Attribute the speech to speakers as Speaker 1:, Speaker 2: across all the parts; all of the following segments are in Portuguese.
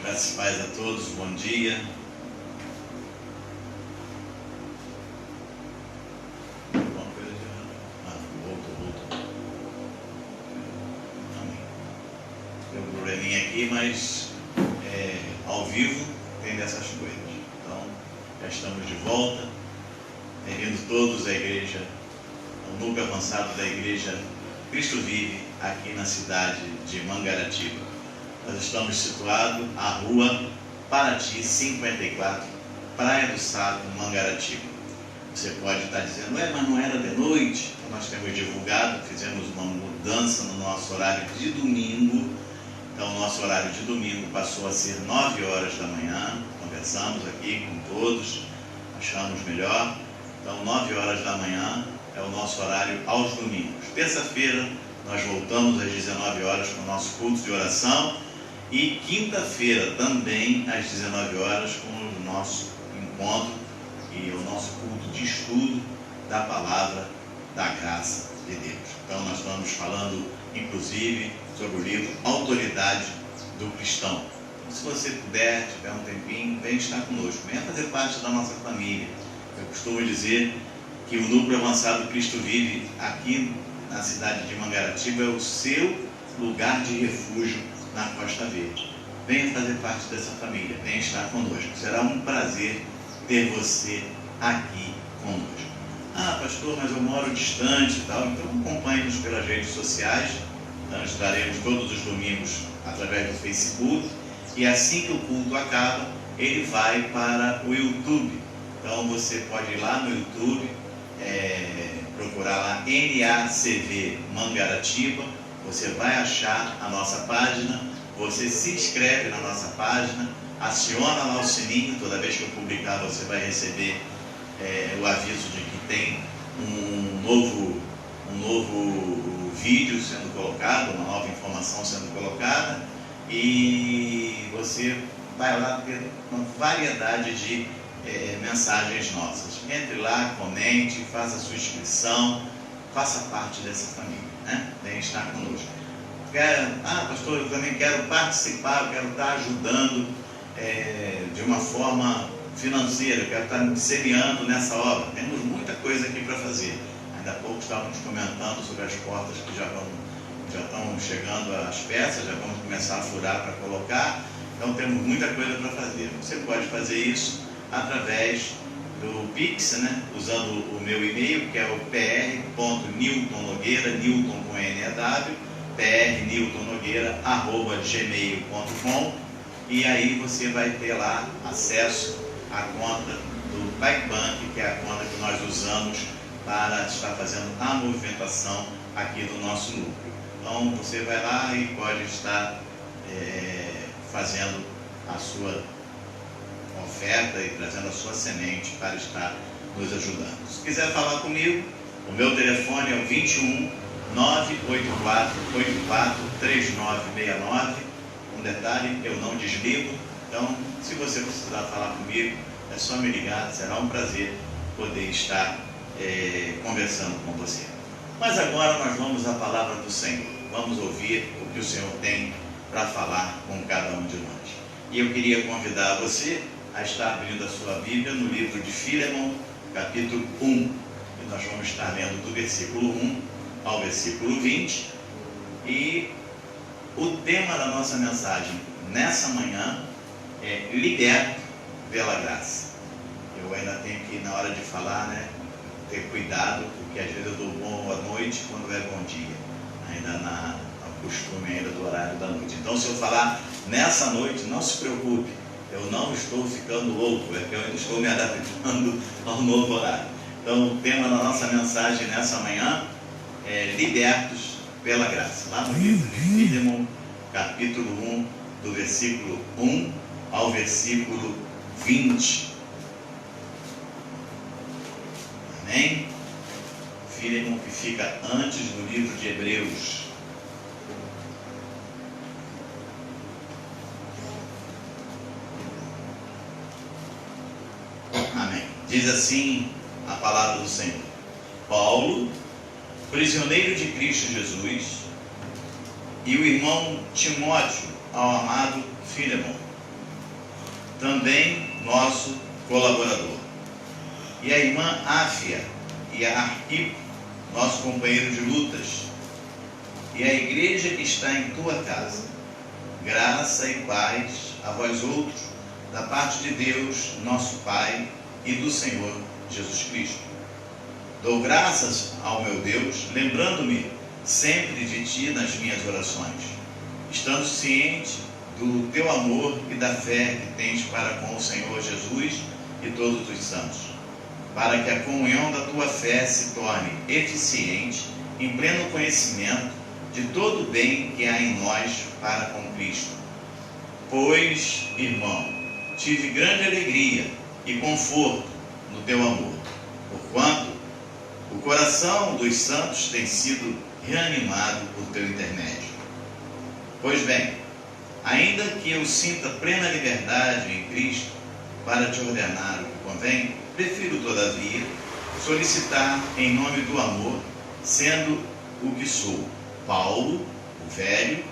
Speaker 1: Graças e paz a todos, bom dia. Alguma coisa de voltou. Tem um probleminha aqui, mas ao vivo tem dessas coisas. Então, já estamos de volta. Bem-vindos todos à igreja, ao núcleo avançado da igreja Cristo Vive, aqui na cidade de Mangaratiba. Nós estamos situados à rua Paraty 54, Praia do Saco, Mangaratiba. Você pode estar dizendo, mas não era de noite? Então, nós temos divulgado, fizemos uma mudança no nosso horário de domingo. Então, o nosso horário de domingo passou a ser 9 horas da manhã. Conversamos aqui com todos, achamos melhor. Então, 9 horas da manhã é o nosso horário aos domingos. Terça-feira, nós voltamos às 19 horas com o nosso culto de oração. E quinta-feira também às 19 horas com o nosso encontro e o nosso culto de estudo da palavra da graça de Deus. Então nós estamos falando inclusive sobre o livro Autoridade do Cristão. Então, se você puder, tiver um tempinho, vem estar conosco, venha fazer parte da nossa família. Eu costumo dizer que o núcleo avançado Cristo Vive aqui na cidade de Mangaratiba é o seu lugar de refúgio na Costa Verde. Venha fazer parte dessa família, venha estar conosco. Será um prazer ter você aqui conosco. Pastor, mas eu moro distante e tal. Então acompanhe-nos pelas redes sociais. Nós estaremos todos os domingos através do Facebook. E assim que o culto acaba, ele vai para o YouTube. Então você pode ir lá no YouTube, procurar lá NACV Mangaratiba. Você vai achar a nossa página, você se inscreve na nossa página, aciona lá o sininho, toda vez que eu publicar você vai receber o aviso de que tem um novo vídeo sendo colocado, uma nova informação sendo colocada, e você vai lá ter uma variedade de mensagens nossas. Entre lá, comente, faça a sua inscrição, faça parte dessa família. Vem estar conosco. Pastor, eu também quero participar, eu quero estar ajudando de uma forma financeira, eu quero estar me semeando nessa obra. Temos muita coisa aqui para fazer. Ainda há pouco estávamos comentando sobre as portas que já estão chegando as peças, já vamos começar a furar para colocar. Então temos muita coisa para fazer. Você pode fazer isso através do Pix, usando o meu e-mail, que é o pr.newtonnogueira, Newton com N-E-W, prnewtonnogueira@gmail.com, e aí você vai ter lá acesso à conta do PagBank, que é a conta que nós usamos para estar fazendo a movimentação aqui do nosso núcleo. Então você vai lá e pode estar fazendo a sua oferta e trazendo a sua semente para estar nos ajudando. Se quiser falar comigo, o meu telefone é o 21 984 84 3969. Um detalhe, eu não desligo, então se você precisar falar comigo, é só me ligar, será um prazer poder estar conversando com você. Mas agora nós vamos à palavra do Senhor, vamos ouvir o que o Senhor tem para falar com cada um de nós. E eu queria convidar você a estar abrindo a sua Bíblia no livro de Filemon, capítulo 1. E nós vamos estar lendo do versículo 1 ao versículo 20. E o tema da nossa mensagem nessa manhã é liberto pela graça. Eu ainda tenho que, na hora de falar, ter cuidado, porque às vezes eu dou boa noite quando é bom dia. Ainda no costume ainda do horário da noite. Então, se eu falar nessa noite, não se preocupe. Eu não estou ficando louco, é que eu ainda estou me adaptando ao novo horário. Então, o tema da nossa mensagem nessa manhã é libertos pela graça. Lá no livro de Filemon, capítulo 1, do versículo 1 ao versículo 20. Amém? Filemon, que fica antes do livro de Hebreus. Amém. Diz assim a palavra do Senhor: Paulo, prisioneiro de Cristo Jesus, e o irmão Timóteo, ao amado Filemon, também nosso colaborador. E a irmã Áfia e a Arquipo, nosso companheiro de lutas, e a igreja que está em tua casa. Graça e paz a vós outros, da parte de Deus, nosso Pai, e do Senhor Jesus Cristo. Dou graças ao meu Deus, lembrando-me sempre de ti nas minhas orações, estando ciente do teu amor e da fé que tens para com o Senhor Jesus e todos os santos, para que a comunhão da tua fé se torne eficiente em pleno conhecimento de todo o bem que há em nós para com Cristo. Pois, irmão, tive grande alegria e conforto no teu amor, porquanto o coração dos santos tem sido reanimado por teu intermédio. Pois bem, ainda que eu sinta plena liberdade em Cristo para te ordenar o que convém, prefiro, todavia, solicitar em nome do amor, sendo o que sou, Paulo, o velho,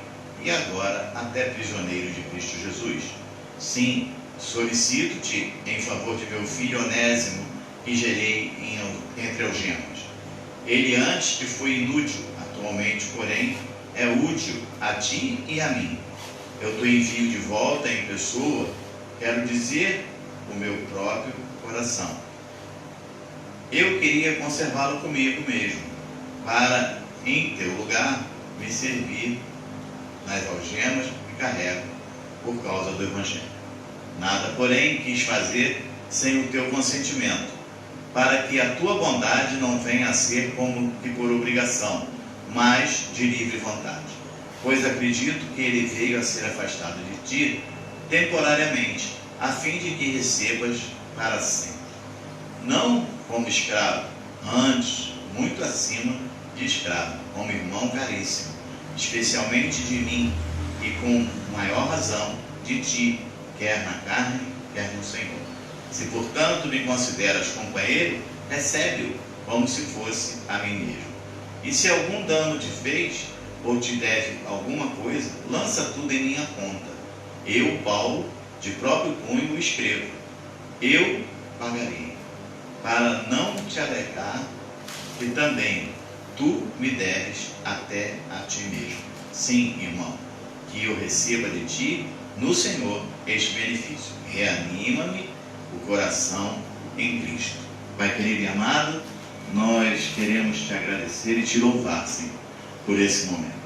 Speaker 1: e agora até prisioneiro de Cristo Jesus. Sim, solicito-te em favor de meu filho Onésimo, que gerei entre algemas. Ele antes te foi inútil, atualmente, porém, é útil a ti e a mim. Eu te envio de volta em pessoa, quero dizer, o meu próprio coração. Eu queria conservá-lo comigo mesmo, para, em teu lugar, me servir nas algemas que carrego por causa do Evangelho. Nada, porém, quis fazer sem o teu consentimento, para que a tua bondade não venha a ser como que por obrigação, mas de livre vontade. Pois acredito que ele veio a ser afastado de ti temporariamente, a fim de que recebas para sempre. Não como escravo, antes, muito acima de escravo, como irmão caríssimo, especialmente de mim, e com maior razão de ti, quer na carne, quer no Senhor. Se, portanto, me consideras companheiro, recebe-o como se fosse a mim mesmo. E se algum dano te fez, ou te deve alguma coisa, lança tudo em minha conta. Eu, Paulo, de próprio punho o escrevo. Eu pagarei, para não te alegar que também tu me deves até a ti mesmo. Sim, irmão, que eu receba de ti, no Senhor, este benefício. Reanima-me o coração em Cristo. Pai querido e amado, nós queremos te agradecer e te louvar, Senhor, por esse momento,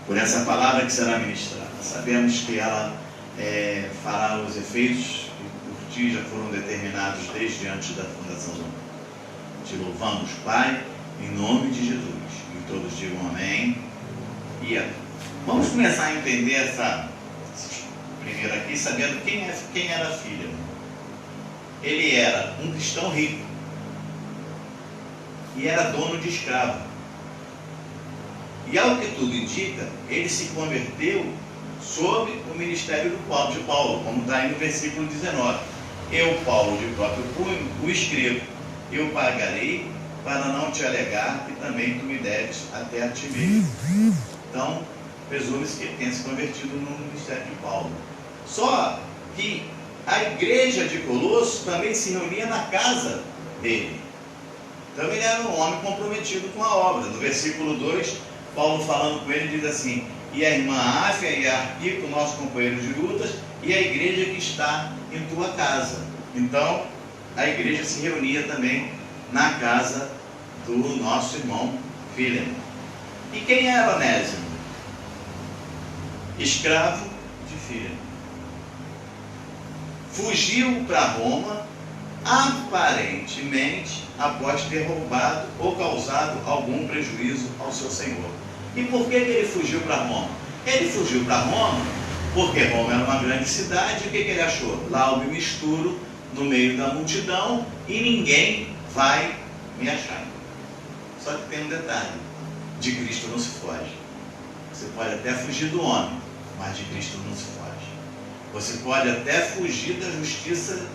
Speaker 1: por essa palavra que será ministrada. Sabemos que ela fará os efeitos que por ti já foram determinados desde antes da fundação do mundo. Te louvamos, Pai, em nome de Jesus. E todos digam amém e amém. Vamos começar a entender essa primeiro aqui, sabendo quem era a filha. Ele era um cristão rico e era dono de escravo. E ao que tudo indica, ele se converteu sob o ministério de Paulo, como está aí no versículo 19. Eu, Paulo, de próprio punho, o escrevo. Eu pagarei para não te alegar que também tu me deves até a ti mesmo. Então, presume-se que ele tenha se convertido no ministério de Paulo. Só que a igreja de Colosso também se reunia na casa dele. Então ele era um homem comprometido com a obra. No versículo 2, Paulo falando com ele diz assim: e a irmã Áfia e a Arquipo, nosso companheiro de lutas, e a igreja que está em tua casa. Então a igreja se reunia também na casa do nosso irmão Filemon. E quem era Onésimo? Escravo de Filemon. Fugiu para Roma, aparentemente após ter roubado ou causado algum prejuízo ao seu senhor. E por que ele fugiu para Roma? Ele fugiu para Roma porque Roma era uma grande cidade. E o que ele achou? Lá eu me misturo no meio da multidão e ninguém vai me achar. Só que tem um detalhe: de Cristo não se foge. Você pode até fugir do homem, mas de Cristo não se foge. Você pode até fugir da justiça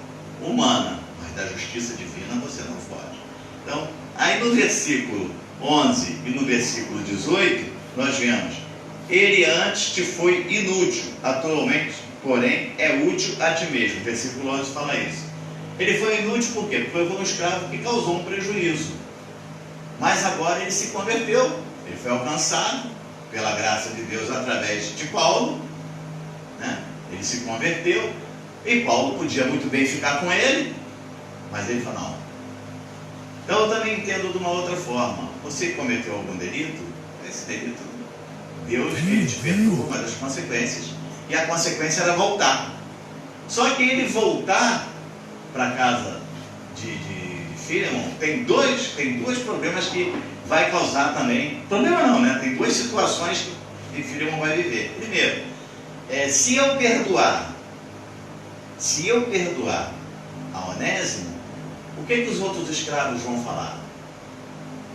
Speaker 1: humana, mas da justiça divina você não foge. Então, aí no versículo 11 e no versículo 18, nós vemos: ele antes te foi inútil, atualmente, porém, é útil a ti mesmo. Versículo 11 fala isso. Ele foi inútil por quê? Porque foi um escravo que causou um prejuízo. Mas agora ele se converteu. Ele foi alcançado pela graça de Deus através de Paulo, né? Ele se converteu. E Paulo podia muito bem ficar com ele, mas ele falou, não. Então eu também entendo de uma outra forma. Você cometeu algum delito? Esse delito, Deus, ele te perdoa, mas as consequências. E a consequência era voltar. Só que ele voltar para a casa de Filemon, tem dois problemas que vai causar também. Problema não, né? Tem duas situações que Filemon vai viver. Primeiro, se eu perdoar a Onésimo, o que os outros escravos vão falar?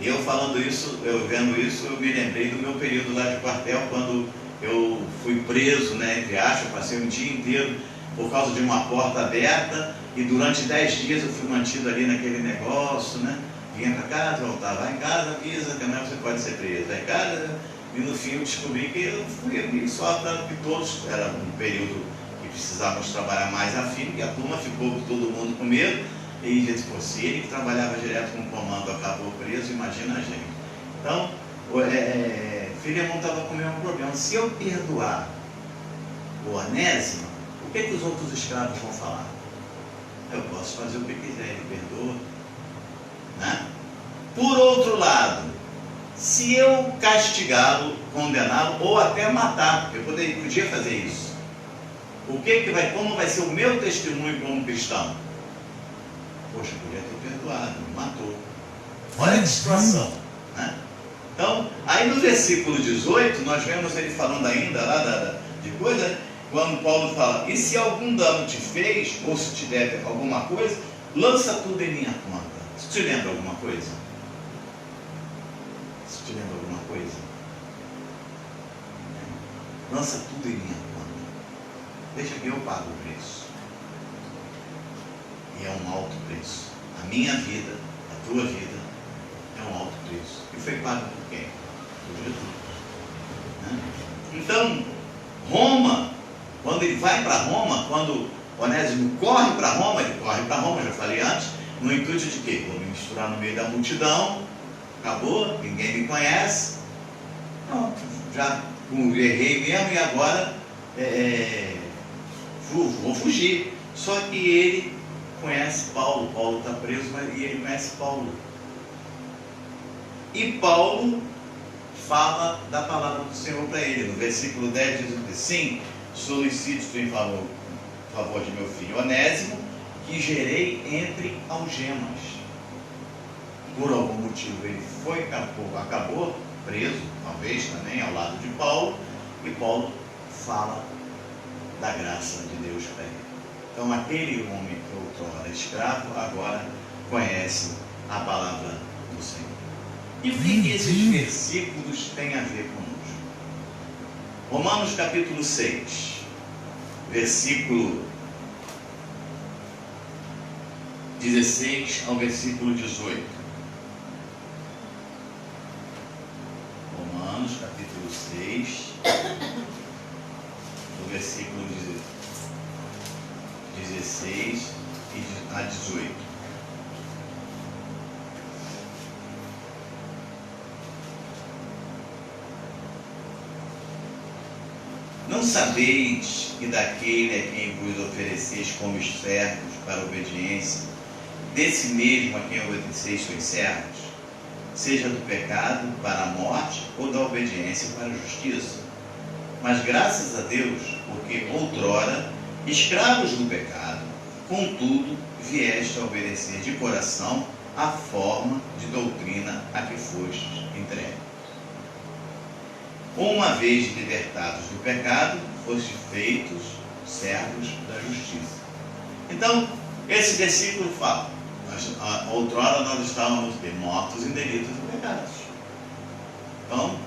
Speaker 1: Eu falando isso, eu vendo isso, eu me lembrei do meu período lá de quartel, quando eu fui preso, né, entre aspas, passei um dia inteiro por causa de uma porta aberta, e durante 10 dias eu fui mantido ali naquele negócio, né? Vinha para casa, voltava, vai em casa, avisa que amanhã você pode ser preso, vai em casa, e no fim eu descobri que eu fui só para que todos, era um período que precisávamos trabalhar mais afim, e a turma ficou todo mundo com medo, e gente, pô, se ele que trabalhava direto com o comando acabou preso, imagina a gente. Então, Filemon estava com o mesmo problema. Se eu perdoar o Onésimo, o que os outros escravos vão falar? Eu posso fazer o que quiser, ele perdoa, né? Por outro lado, se eu castigá-lo, condená-lo ou até matar, eu podia fazer isso. Como vai ser o meu testemunho como cristão? Poxa, podia ter perdoado, me matou. Olha que situação, né? Então, aí no versículo 18, nós vemos ele falando ainda lá de coisa, quando Paulo fala, e se algum dano te fez, ou se te deve alguma coisa, lança tudo em minha conta. Se te lembra alguma coisa? Se te lembra alguma coisa? Lança tudo em minha conta. Deixa que eu pago o preço. E é um alto preço. A minha vida, a tua vida, é um alto preço. E foi pago por quem? Por Jesus. Né? Então, Roma, quando ele vai para Roma, quando Onésimo corre para Roma, ele corre para Roma, já falei antes, no intuito de quê? Vou me misturar no meio da multidão, acabou, ninguém me conhece, pronto, já errei mesmo e agora vou fugir. Só que ele conhece Paulo está preso, e ele conhece Paulo. E Paulo fala da palavra do Senhor para ele. No versículo 10 diz assim, solicito em favor de meu filho Onésimo, que gerei entre algemas. Por algum motivo ele acabou preso, talvez também ao lado de Paulo, e Paulo fala da graça de Deus para ele. Então aquele homem que outrora escravo, agora conhece a palavra do Senhor. E o que esses versículos têm a ver conosco? Romanos capítulo 6, versículo 16 ao versículo 18. Romanos capítulo 6, do versículo 16 a 18. Não sabeis que daquele a quem vos ofereceis como servos para a obediência, desse mesmo a quem obedeceis sois servos, seja do pecado para a morte ou da obediência para a justiça? Mas graças a Deus, porque outrora, escravos do pecado, contudo, vieste a obedecer de coração a forma de doutrina a que fostes entregues. Uma vez libertados do pecado, foste feitos servos da justiça. Então, esse versículo fala, outrora nós estávamos mortos em delitos e pecados. Então,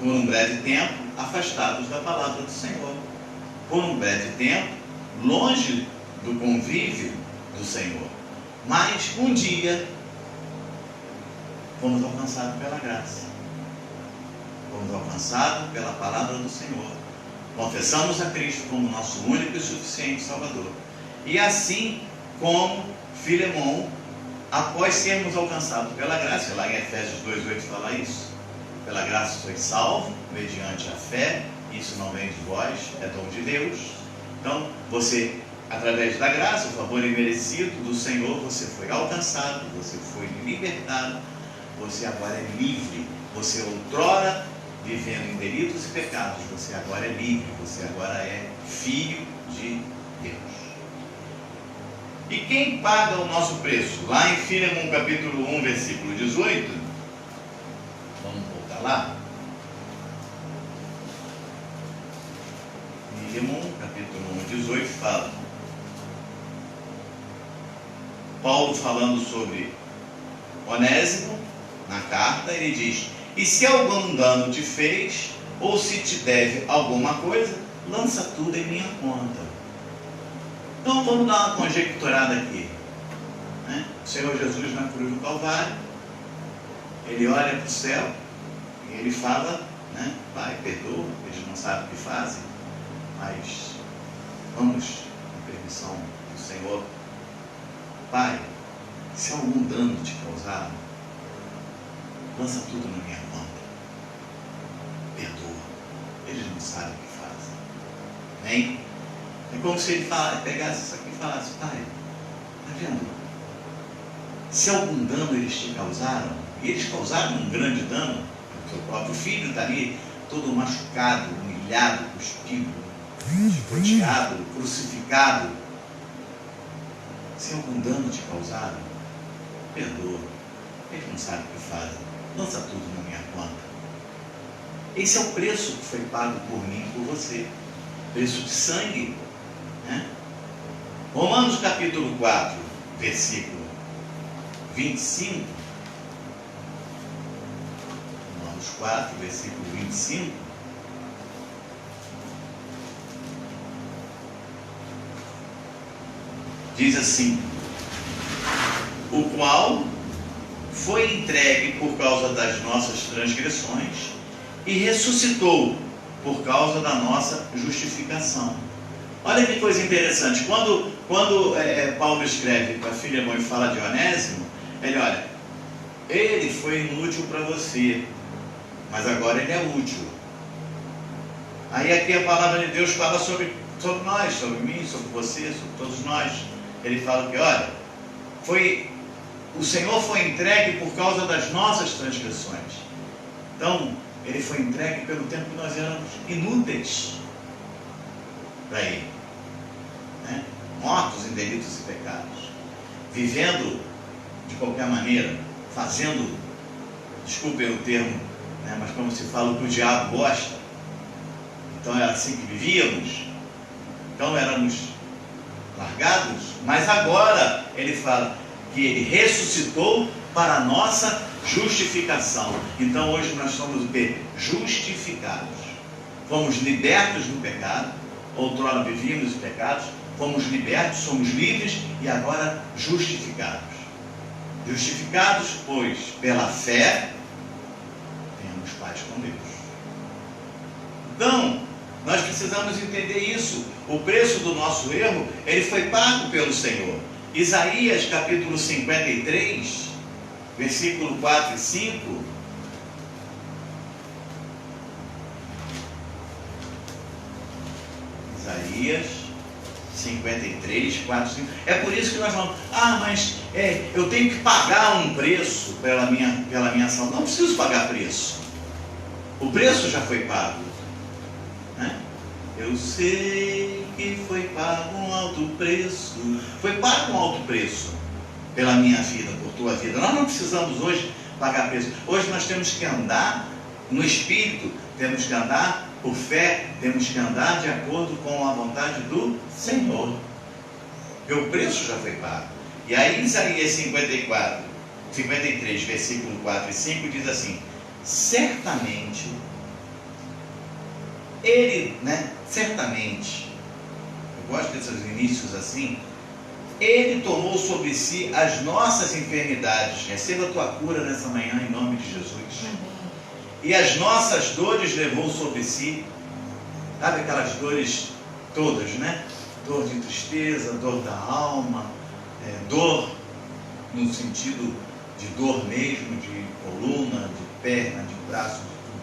Speaker 1: por um breve tempo, afastados da palavra do Senhor. Por um breve tempo, longe do convívio do Senhor. Mas, um dia, fomos alcançados pela graça. Fomos alcançados pela palavra do Senhor. Confessamos a Cristo como nosso único e suficiente Salvador. E assim como Filemon, após sermos alcançados pela graça, lá em Efésios 2,8 fala isso, pela graça sois salvo, mediante a fé, isso não vem de vós, é dom de Deus. Então, você, através da graça, o favor imerecido do Senhor, você foi alcançado, você foi libertado, você agora é livre. Você outrora, vivendo em delitos e pecados, você agora é livre, você agora é filho de Deus. E quem paga o nosso preço? Lá em Filemon capítulo 1, versículo 18, vamos voltar lá. Filemon capítulo 1, 18 fala, Paulo falando sobre Onésimo, na carta, ele diz: e se algum dano te fez, ou se te deve alguma coisa, lança tudo em minha conta. Então vamos dar uma conjecturada aqui, né? O Senhor Jesus na cruz do Calvário, ele olha para o céu e ele fala, né? Pai, perdoa, eles não sabem o que fazem, mas vamos, com permissão do Senhor, Pai, se algum dano te causar, lança tudo na minha conta, perdoa, eles não sabem o que fazem. Amém? É como se ele pegasse isso aqui e falasse: Pai, está vendo? Se algum dano eles te causaram, e eles causaram um grande dano, o teu próprio filho está ali todo machucado, humilhado, cuspido, chicoteado, crucificado. Se algum dano te causaram, perdoa, eles não sabem o que fazem. Lança tudo na minha conta. Esse é o preço que foi pago por mim e por você. Preço de sangue, né? Romanos capítulo 4, versículo 25. Romanos 4, versículo 25. Diz assim: o qual foi entregue por causa das nossas transgressões e ressuscitou por causa da nossa justificação. Olha que coisa interessante. Quando Paulo escreve para Filemon e fala de Onésimo, ele olha, ele foi inútil para você, mas agora ele é útil. Aí aqui a palavra de Deus fala sobre nós, sobre mim, sobre você, sobre todos nós. Ele fala que, olha, o Senhor foi entregue por causa das nossas transgressões. Então, ele foi entregue pelo tempo que nós éramos inúteis para ele, né? Mortos em delitos e pecados, vivendo de qualquer maneira, fazendo, desculpem o termo, né? Mas como se fala o que o diabo gosta. Então era assim que vivíamos, então éramos largados, mas agora ele fala que ele ressuscitou para a nossa justificação. Então hoje nós somos o quê? Justificados. Fomos libertos do pecado, outrora vivíamos os pecados, fomos libertos, somos livres e agora justificados. Justificados, pois, pela fé, temos paz com Deus. Então, nós precisamos entender isso. O preço do nosso erro, ele foi pago pelo Senhor. Isaías capítulo 53, versículo 4 e 5. Isaías 53, 4 e 5. É por isso que nós falamos, mas eu tenho que pagar um preço pela minha salvação. Não preciso pagar preço. O preço já foi pago, né? Eu sei que foi pago um alto preço. Foi pago um alto preço pela minha vida, por tua vida. Nós não precisamos hoje pagar preço. Hoje nós temos que andar no Espírito, temos que andar por fé, temos que andar de acordo com a vontade do Senhor. Porque o preço já foi pago. E aí Isaías 53, versículo 4 e 5 diz assim: certamente ele, certamente, eu gosto desses inícios assim, ele tomou sobre si as nossas enfermidades. Receba a tua cura nessa manhã em nome de Jesus. Amém. E as nossas dores levou sobre si. sabe aquelas dores todas, né? Dor de tristeza, dor da alma, dor no sentido de dor mesmo, de coluna, de perna, de braço, de tudo.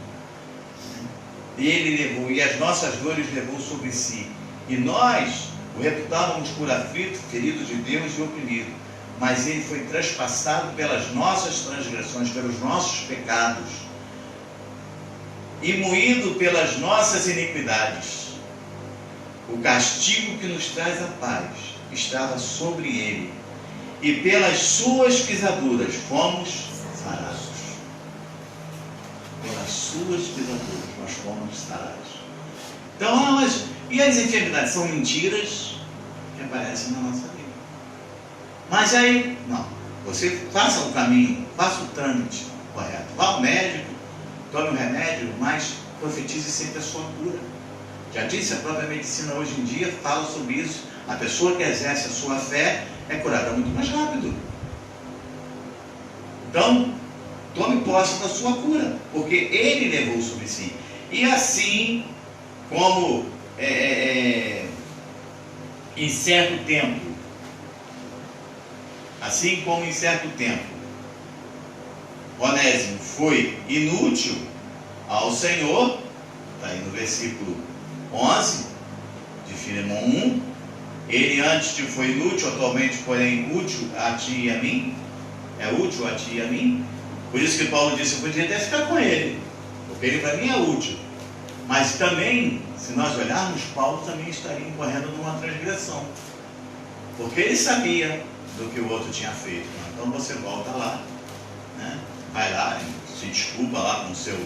Speaker 1: E ele levou, e as nossas dores levou sobre si. E nós o reputávamos por aflito, ferido de Deus e oprimido. Mas ele foi traspassado pelas nossas transgressões, pelos nossos pecados, e moído pelas nossas iniquidades. O castigo que nos traz a paz estava sobre ele, e pelas suas pisaduras fomos sarados. Pelas suas pisaduras nós fomos sarados. Então, e as enfermidades são mentiras que aparecem na nossa vida. Mas aí, não, você faça o caminho, faça o trâmite correto. Vá ao médico, tome o remédio, mas profetize sempre a sua cura. Já disse, a própria medicina hoje em dia fala sobre isso. A pessoa que exerce a sua fé é curada muito mais rápido. Então, tome posse da sua cura, porque ele levou sobre si. E assim, como em certo tempo, Onésimo foi inútil ao Senhor, está aí no versículo 11 de Filemão 1, ele antes te foi inútil, atualmente porém útil a ti e a mim, é útil a ti e a mim. Por isso que Paulo disse, eu podia até ficar com ele, porque ele para mim é útil. Mas também, se nós olharmos, Paulo também estaria incorrendo numa transgressão, porque ele sabia do que o outro tinha feito. Então você volta lá, né? Vai lá, se desculpa lá com o seu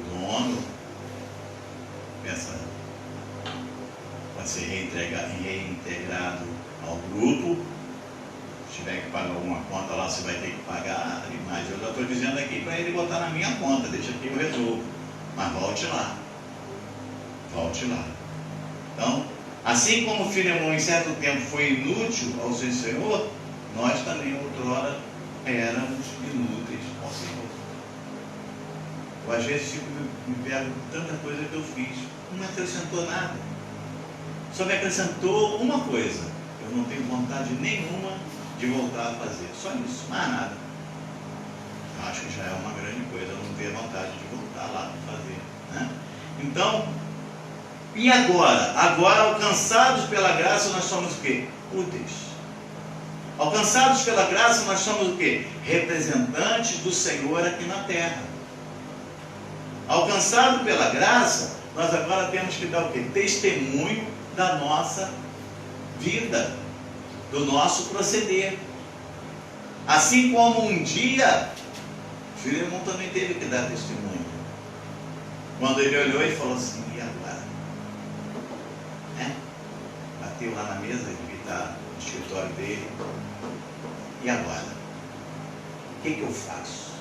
Speaker 1: dono, pensa, pode ser reintegrado ao grupo. Se tiver que pagar alguma conta lá, você vai ter que pagar, mas eu já estou dizendo aqui para ele botar na minha conta, deixa que eu resolvo. Mas volte lá. Então, assim como Filemão em certo tempo foi inútil ao seu Senhor, nós também outrora éramos inúteis ao Senhor. Eu às vezes me pego com tanta coisa que eu fiz, não me acrescentou nada. Só me acrescentou uma coisa: eu não tenho vontade nenhuma de voltar a fazer. Só isso, mais nada. Eu acho que já é uma grande coisa eu não ter vontade de voltar lá para fazer, né? Então, e agora? Agora, alcançados pela graça, nós somos o quê? Úteis. Alcançados pela graça, nós somos o quê? Representantes do Senhor aqui na terra. Alcançado pela graça, nós agora temos que dar o quê? Testemunho da nossa vida, do nosso proceder. Assim como um dia, Filemão também teve que dar testemunho. Quando ele olhou e falou assim, e agora? Bateu lá na mesa, ele está no escritório dele. E agora? O que eu faço?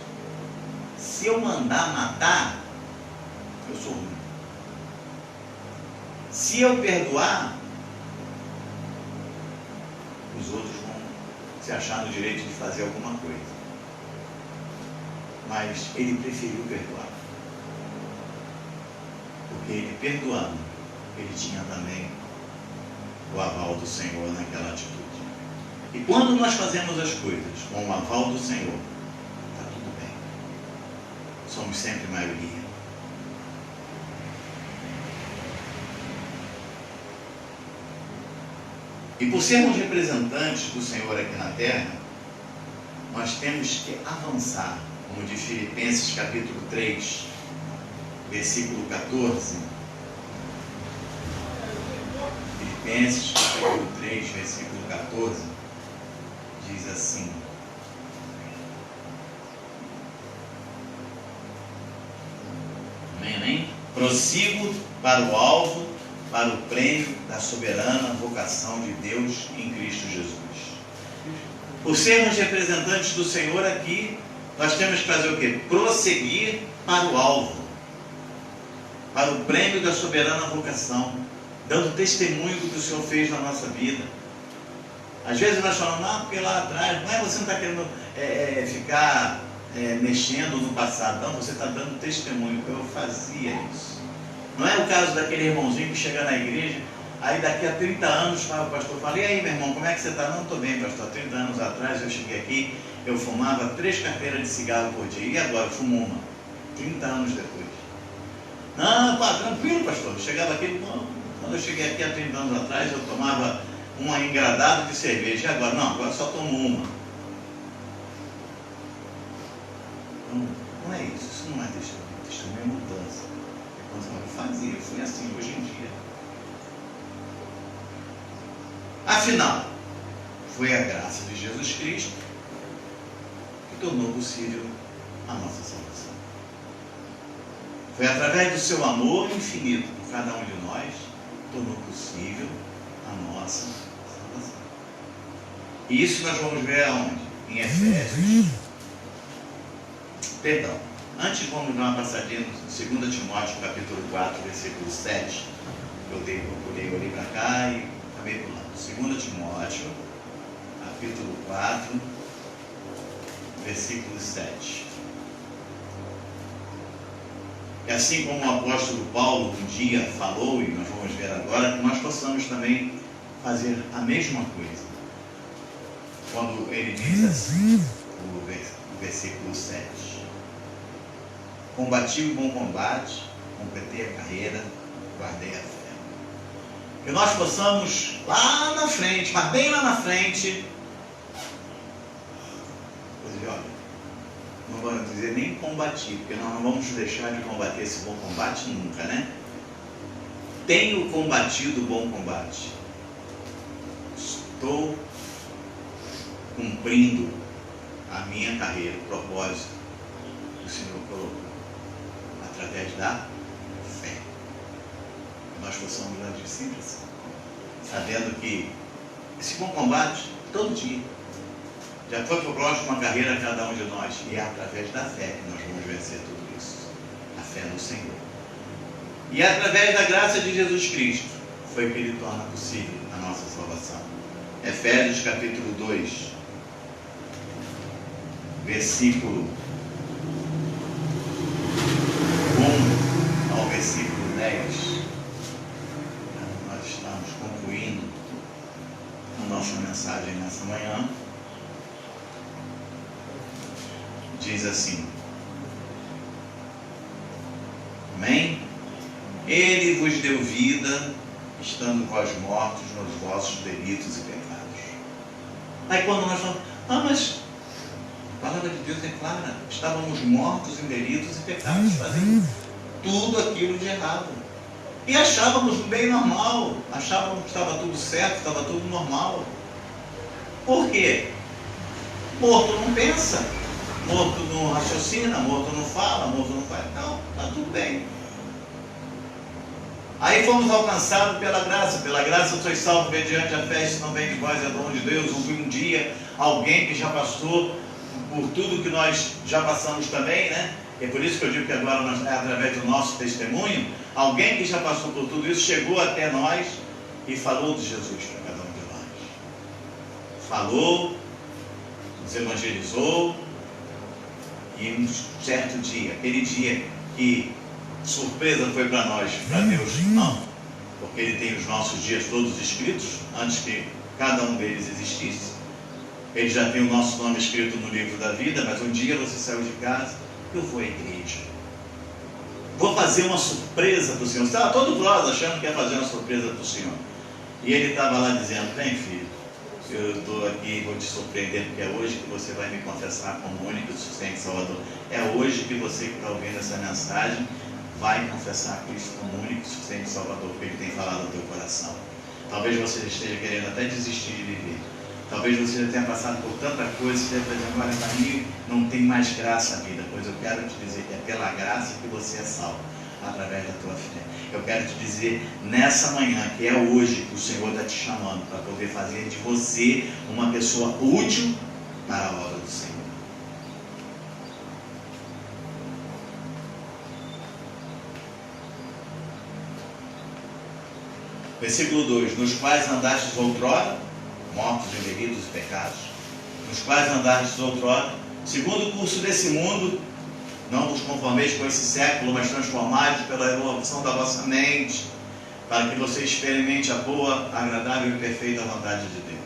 Speaker 1: Se eu mandar matar, eu sou ruim. Se eu perdoar, os outros vão se achar no direito de fazer alguma coisa. Mas ele preferiu perdoar. Porque ele perdoando, ele tinha também o aval do Senhor naquela atitude. E quando nós fazemos as coisas com o aval do Senhor, está tudo bem. Somos sempre maioria. E por sermos representantes do Senhor aqui na terra, nós temos que avançar, como de Filipenses capítulo 3, versículo 14. Filipenses capítulo 3, versículo 14, diz assim: amém? Prossigo para o alvo, para o prêmio da soberana vocação de Deus em Cristo Jesus. Por sermos representantes do Senhor aqui, nós temos que fazer o quê? Prosseguir para o alvo, para o prêmio da soberana vocação, dando testemunho do que o Senhor fez na nossa vida. Às vezes nós falamos, não, porque lá atrás, não é, você não está querendo ficar mexendo no passado, não, você está dando testemunho, eu fazia isso. Não é o caso daquele irmãozinho que chega na igreja, aí daqui a 30 anos o pastor fala: e aí, meu irmão, como é que você está? Não, estou bem, pastor. 30 anos atrás eu cheguei aqui, eu fumava 3 carteiras de cigarro por dia, e agora eu fumo uma, 30 anos depois. Não, pá, tranquilo, pastor. Eu chegava aqui, quando eu cheguei aqui há 30 anos atrás, eu tomava uma engradada de cerveja, e agora? Não, agora só tomo uma. Não é isso, isso não é testemunho, testemunho é mudança. É quando eu fazia, eu fui assim hoje em dia. Afinal, foi a graça de Jesus Cristo que tornou possível a nossa salvação. Foi através do seu amor infinito por cada um de nós que tornou possível a nossa salvação. E isso nós vamos ver aonde? Em Efésios. Perdão. Antes vamos dar uma passadinha no 2 Timóteo, capítulo 4, versículo 7. Eu olhei para cá e acabei pulando. 2 Timóteo, capítulo 4, versículo 7. E assim como o apóstolo Paulo um dia falou, e nós vamos ver agora, que nós possamos também fazer a mesma coisa. Quando ele diz assim, o versículo 7. Combati o bom combate, completei a carreira, guardei a fé. Que nós possamos lá na frente, mas bem lá na frente, olha, não vamos dizer nem combatir, porque nós não vamos deixar de combater esse bom combate nunca, né? Tenho combatido o bom combate. Estou cumprindo a minha carreira, o propósito que o Senhor colocou, através da fé. Que nós possamos agir sempre assim, sabendo que esse bom combate, todo dia, já foi proposta uma carreira a cada um de nós, e é através da fé que nós vamos vencer tudo isso. A fé no Senhor. E é através da graça de Jesus Cristo foi que Ele torna possível a nossa salvação. Efésios capítulo 2, versículo 1 ao versículo 10. Nós estamos concluindo a nossa mensagem nessa manhã. Diz assim: amém? Ele vos deu vida, estando vós mortos nos vossos delitos e pecados. Aí quando nós falamos, mas a palavra de Deus é clara, estávamos mortos em delitos e pecados, fazendo tudo aquilo de errado. E achávamos bem normal, achávamos que estava tudo certo, estava tudo normal. Por quê? Morto não pensa, morto não raciocina, morto não fala, morto não faz. Não, está tudo bem. Aí fomos alcançados pela graça sois salvos mediante a fé, isso não vem de vós, é dom de Deus. Um dia, alguém que já passou por tudo que nós já passamos também, né? É por isso que eu digo que agora é através do nosso testemunho, alguém que já passou por tudo isso, chegou até nós e falou de Jesus para cada um de nós. Falou, nos evangelizou, e um certo dia, aquele dia que surpresa foi para nós, para Deus não, porque Ele tem os nossos dias todos escritos, antes que cada um deles existisse. Ele já tem o nosso nome escrito no livro da vida, mas um dia você saiu de casa, eu vou à igreja, vou fazer uma surpresa para o Senhor. Você estava todo grosso achando que ia fazer uma surpresa para o Senhor, e Ele estava lá dizendo: vem filho, eu estou aqui e vou te surpreender, porque é hoje que você vai me confessar como único e suficiente Salvador. É hoje que você que está ouvindo essa mensagem vai confessar Cristo como único e suficiente Salvador, porque Ele tem falado no teu coração. Talvez você esteja querendo até desistir de viver. Talvez você já tenha passado por tanta coisa, você deve dizer: agora para mim não tem mais graça a vida. Pois eu quero te dizer que é pela graça que você é salvo, através da tua fé. Eu quero te dizer nessa manhã, que é hoje, que o Senhor está te chamando para poder fazer de você uma pessoa útil para a obra do Senhor. Versículo 2: nos quais andastes outrora, mortos em delitos e pecados, nos quais andastes outrora, segundo o curso desse mundo, Não vos conformeis com esse século, mas transformados pela renovação da vossa mente, para que você experimente a boa, agradável e perfeita vontade de Deus.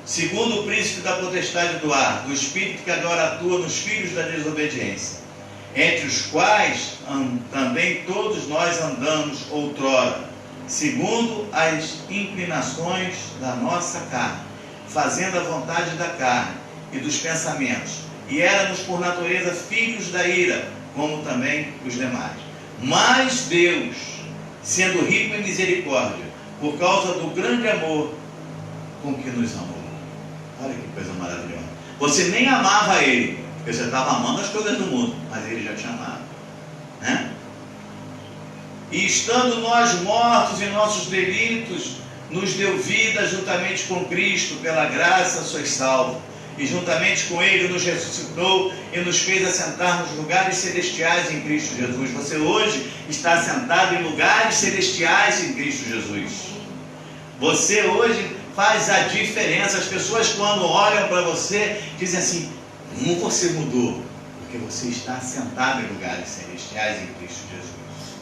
Speaker 1: Segundo o príncipe da potestade do ar, do espírito que agora atua nos filhos da desobediência, entre os quais também todos nós andamos outrora, segundo as inclinações da nossa carne, fazendo a vontade da carne e dos pensamentos, e éramos por natureza filhos da ira, como também os demais. Mas Deus, sendo rico em misericórdia, por causa do grande amor com que nos amou. Olha que coisa maravilhosa. Você nem amava Ele, porque você estava amando as coisas do mundo, mas Ele já te amava, né? E estando nós mortos em nossos delitos, nos deu vida juntamente com Cristo, pela graça sois salvos. E juntamente com Ele nos ressuscitou e nos fez assentar nos lugares celestiais em Cristo Jesus. Você hoje está assentado em lugares celestiais em Cristo Jesus. Você hoje faz a diferença. As pessoas, quando olham para você, dizem assim: como você mudou? Porque você está assentado em lugares celestiais em Cristo Jesus.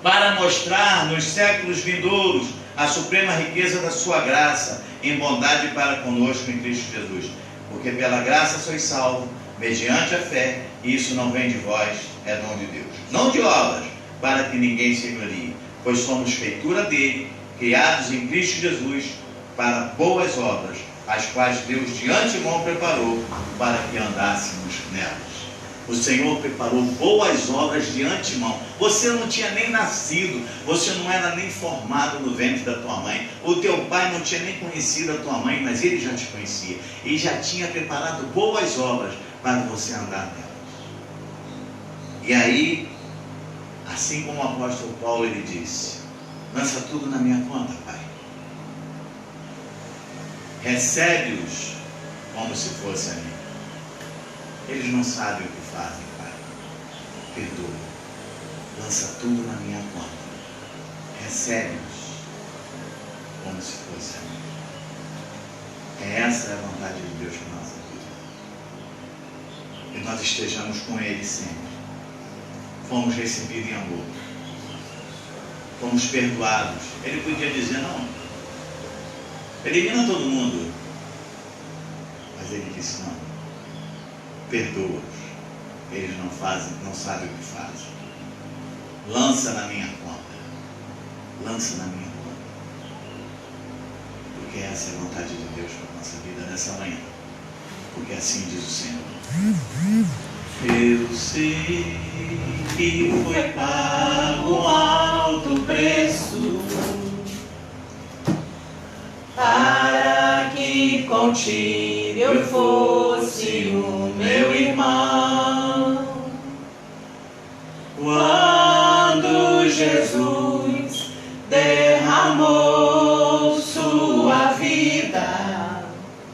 Speaker 1: Para mostrar nos séculos vindouros a suprema riqueza da sua graça, em bondade para conosco em Cristo Jesus. Porque pela graça sois salvos, mediante a fé, e isso não vem de vós, é dom de Deus. Não de obras, para que ninguém se glorie, pois somos feitura dele, criados em Cristo Jesus, para boas obras, as quais Deus de antemão preparou, para que andássemos nelas. O Senhor preparou boas obras de antemão. Você não tinha nem nascido, você não era nem formado no ventre da tua mãe, o teu pai não tinha nem conhecido a tua mãe, mas ele já te conhecia, e já tinha preparado boas obras para você andar nelas. E aí, assim como o apóstolo Paulo, ele disse: lança tudo na minha conta, Pai. Recebe-os como se fosse a mim. Eles não sabem o que fazem, Pai. Perdoa. Lança tudo na minha conta. Recebe-os como se fosse a mim. Essa é a vontade de Deus para a nossa vida. Que nós estejamos com Ele sempre. Fomos recebidos em amor. Fomos perdoados. Ele podia dizer: não, elimina todo mundo. Mas Ele disse: não. Perdoa-os, eles não sabem o que fazem. Lança na minha conta. Lança na minha conta. Porque essa é a vontade de Deus para a nossa vida nessa manhã. Porque assim diz o Senhor. Eu sei que foi pago um alto preço para que contigo eu fosse o meu irmão.